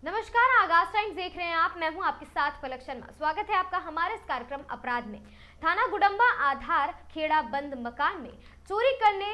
नमस्कार, आगाज टाइम्स देख रहे हैं आप। मैं हूं आपके साथ पलक शर्मा। स्वागत है आपका हमारे इस कार्यक्रम अपराध में। थाना गुडम्बा आधार खेड़ा बंद मकान में चोरी करने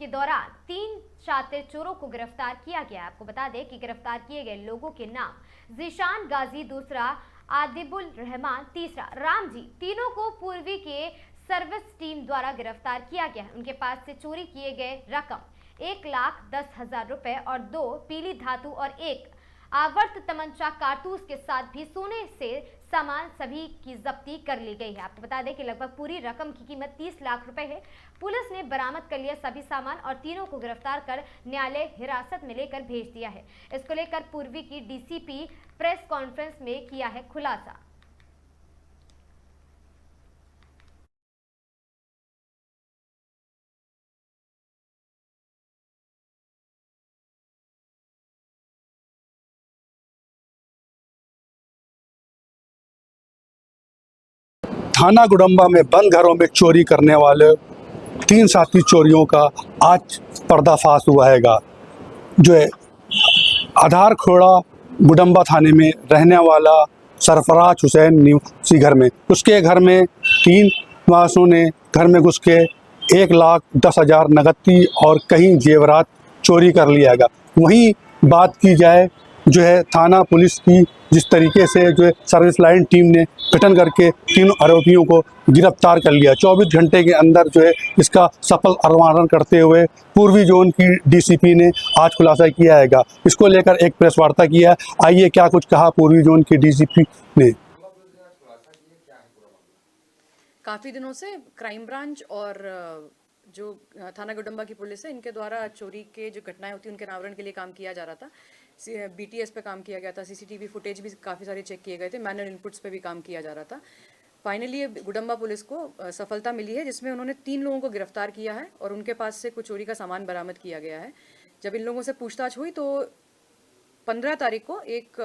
के दौरान 3 शातिर चोरों को गिरफ्तार किया गया। आपको बता दें कि गिरफ्तार किए गए लोगों के नाम जीशान गाजी, दूसरा आदिबुल रहमान, तीसरा राम जी। तीनों को पूर्वी के सर्विस टीम द्वारा गिरफ्तार किया गया। उनके पास से चोरी किए गए रकम 1,10,000 रुपए और 2 पीली धातु और 1 आवर्त तमंचा कारतूस के साथ भी सोने से सामान सभी की जब्ती कर ली गई है। आपको बता दें कि लगभग पूरी रकम की कीमत 30 लाख रुपए है। पुलिस ने बरामद कर लिया सभी सामान और तीनों को गिरफ्तार कर न्यायालय हिरासत में लेकर भेज दिया है। इसको लेकर पूर्वी की डीसीपी प्रेस कॉन्फ्रेंस में किया है खुलासा। थाना गुडम्बा में बंद घरों में चोरी करने वाले 3 साथी चोरियों का आज पर्दाफाश हुआ हैगा। जो है आधार खोड़ा गुडम्बा थाने में रहने वाला सरफराज हुसैन निवासी घर में, उसके घर में 3 वासों ने घर में घुस के 1,10,000 नगदी और कहीं जेवरात चोरी कर लिया हैगा। वहीं बात की जाए जो है थाना पुलिस की, जिस तरीके से जो है सर्विस लाइन टीम ने गठन करके तीनों आरोपियों को गिरफ्तार कर लिया। 24 घंटे के अंदर जो है इसका सफल अवमानन करते हुए पूर्वी जोन की डीसीपी ने आज खुलासा किया हैगा। इसको लेकर एक प्रेस वार्ता किया है। आइए क्या कुछ कहा पूर्वी जोन की डीसीपी ने। काफ़ी दिनों से क्राइम ब्रांच और जो थाना गुडम्बा की पुलिस है, इनके द्वारा चोरी के जो घटनाएं होती हैं उनके अनावरण के लिए काम किया जा रहा था। बीटीएस पे काम किया गया था, सीसीटीवी फुटेज भी काफ़ी सारे चेक किए गए थे, मैनुअल इनपुट्स पे भी काम किया जा रहा था। फाइनली गुडम्बा पुलिस को सफलता मिली है, जिसमें उन्होंने 3 लोगों को गिरफ्तार किया है और उनके पास से कुछ चोरी का सामान बरामद किया गया है। जब इन लोगों से पूछताछ हुई तो 15 तारीख को एक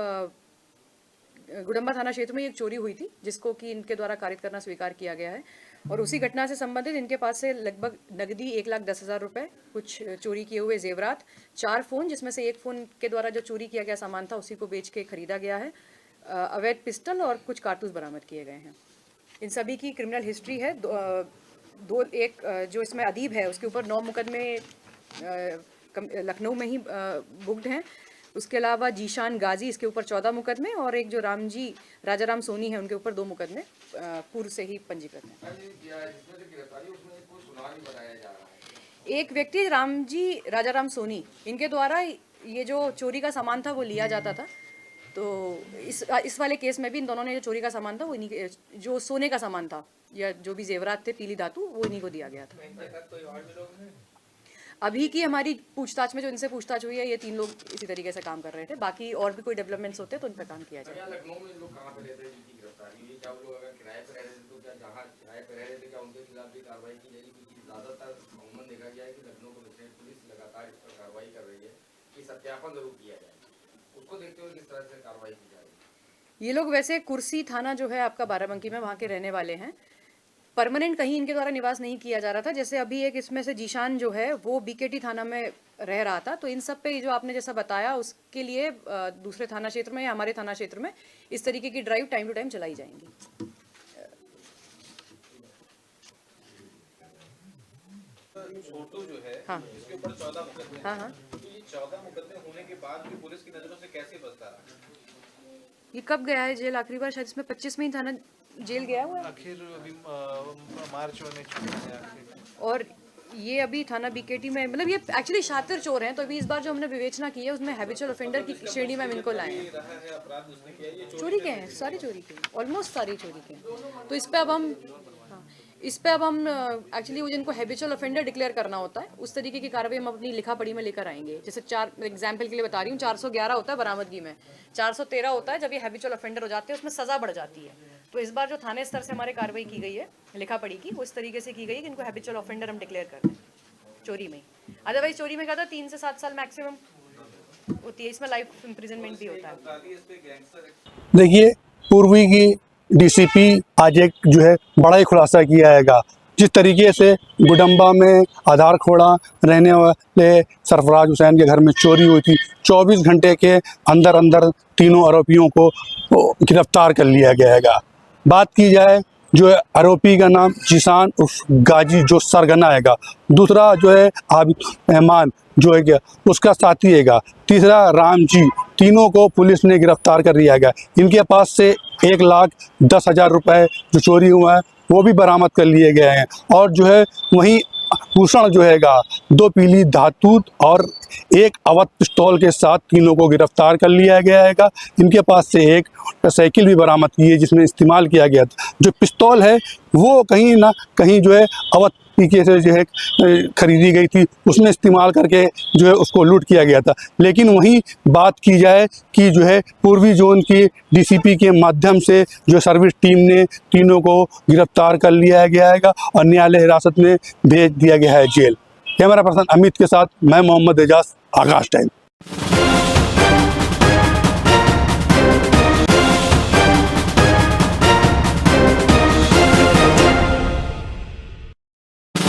गुडम्बा थाना क्षेत्र में एक चोरी हुई थी, जिसको कि इनके द्वारा कारित करना स्वीकार किया गया है। और उसी घटना से संबंधित इनके पास से लगभग नकदी 1,10,000 रुपए, कुछ चोरी किए हुए जेवरात, 4 फ़ोन, जिसमें से एक फ़ोन के द्वारा जो चोरी किया गया सामान था उसी को बेच के खरीदा गया है, अवैध पिस्टल और कुछ कारतूस बरामद किए गए हैं। इन सभी की क्रिमिनल हिस्ट्री है। एक जो इसमें अदीब है उसके ऊपर 9 मुकदमे लखनऊ में ही बुक्ड हैं। उसके अलावा जीशान गाजी, इसके ऊपर 14 मुकदमे, और एक जो राजाराम सोनी है उनके ऊपर 2 मुकदमे पूर्व से ही पंजीकृत हैं। एक व्यक्ति राजाराम सोनी, इनके द्वारा ये जो चोरी का सामान था वो लिया जाता था। तो इस वाले केस में भी इन दोनों ने जो चोरी का सामान था वो इन्हीं, जो सोने का सामान था या जो भी जेवरात थे पीली धातु, वो इन्हीं को दिया गया था। अभी की हमारी पूछताछ में जो इनसे पूछताछ हुई है, ये 3 लोग इसी तरीके से काम कर रहे थे। बाकी और भी कोई डेवलपमेंट्स होते हैं तो उन पर काम किया जाएगा। लखनऊ में लोग कहाँ पे रहते हैं जिनकी गिरफ्तारी हुई? क्या वो लोग अगर किराए पे रह रहे थे तो क्या जहाँ किराए पे रह रहे थे क्या उनके खिलाफ भी कार्रवाई की जाएगी? क्योंकि ज़्यादातर अमूमन देखा गया है कि लखनऊ पुलिस लगातार इस पर कार्रवाई कर रही है कि सत्यापन जरूर किया जाए। उसको देखते हुए किस तरह से कार्रवाई की जाएगी? ये लोग वैसे कुर्सी थाना जो है आपका बाराबंकी में, वहाँ के रहने वाले हैं। परमानेंट कहीं इनके द्वारा निवास नहीं किया जा रहा था। जैसे अभी एक इसमें से जीशान जो है वो बीकेटी थाना में रह रहा था, तो इन सब पे जो आपने जैसा बताया उसके लिए दूसरे थाना क्षेत्र में या हमारे थाना क्षेत्र में इस तरीके की ड्राइव टाइम टू टाइम चलाई जाएंगी। छोटू जो है, हाँ, इसके ऊपर 14 मुकदमे। हाँ, तो ये 14 मुकदमे होने के बाद भी पुलिस की नजरों से कैसे बचता रहा? ये कब गया है जेल? आखिरी बार शायद इसमें 25 में ही थाना जेल गया हुआ है। आखिर अभी मार्च में छूटा है। और ये अभी थाना बीकेटी में, मतलब ये एक्चुअली शातिर चोर हैं, तो अभी इस बार जो हमने विवेचना की है उसमें हैबिचुअल ऑफेंडर की श्रेणी में हम इनको लाए हैं। चोरी के हैं, सारे चोरी के हैं, ऑलमोस्ट सारे चोरी के हैं। तो इस पे अब हम एक्चुअली वो जिनको हैबिचुअल ऑफेंडर डिक्लेयर करना होता है उस तरीके की कार्रवाई हम अपनी लिखा पढ़ी में लेकर आएंगे। जैसे 4 एग्जाम्पल के लिए बता रही हूँ, 411 होता है बरामदगी में, 413 होता है जब ये हैबिचुअल ऑफेंडर हो जाते हैं, उसमें सजा बढ़ जाती है। तो इस बार जो थाने स्तर से हमारे कार्रवाई की गई है लिखा पढ़ी की, वो इस तरीके से की गई है कि इनको हैबिचुअल ऑफेंडर हम डिक्लेयर कर दें चोरी में। अदरवाइज चोरी में क्या था, 3 से 7 साल मैक्सिमम होती है, इसमें लाइफ इम्प्रिजनमेंट भी होता है। देखिए पूर्वी की डीसीपी आज एक जो है बड़ा ही खुलासा किया हैगा। जिस तरीके से गुडम्बा में आधार खोड़ा रहने वाले सरफराज हुसैन के घर में चोरी हुई थी, 24 घंटे के अंदर अंदर तीनों आरोपियों को गिरफ्तार कर लिया गया है। बात की जाए जो है आरोपी का नाम जिसान उर्फ गाजी जो सरगना हैगा, दूसरा जो है आबिद रहमान जो है क्या उसका साथी हैगा, तीसरा राम जी, तीनों को पुलिस ने गिरफ्तार कर लिया गया। इनके पास से 1,10,000 रुपये जो चोरी हुआ है वो भी बरामद कर लिए गए हैं। और जो है वहीं भूषण जो हैगा 2 पीली धातु और 1 अवध पिस्तौल के साथ तीनों को गिरफ्तार कर लिया गया हैगा। इनके पास से एक साइकिल भी बरामद की है जिसमें इस्तेमाल किया गया था। जो पिस्तौल है वो कहीं ना कहीं जो है अवध तरीके से जो है खरीदी गई थी, उसमें इस्तेमाल करके जो है उसको लूट किया गया था। लेकिन वहीं बात की जाए कि जो है पूर्वी जोन की डीसीपी के माध्यम से जो सर्विस टीम ने तीनों को गिरफ्तार कर लिया गया है और न्यायालय हिरासत में भेज दिया गया है जेल। कैमरा पर्सन अमित के साथ मैं मोहम्मद एजाज, आकाश टाइम।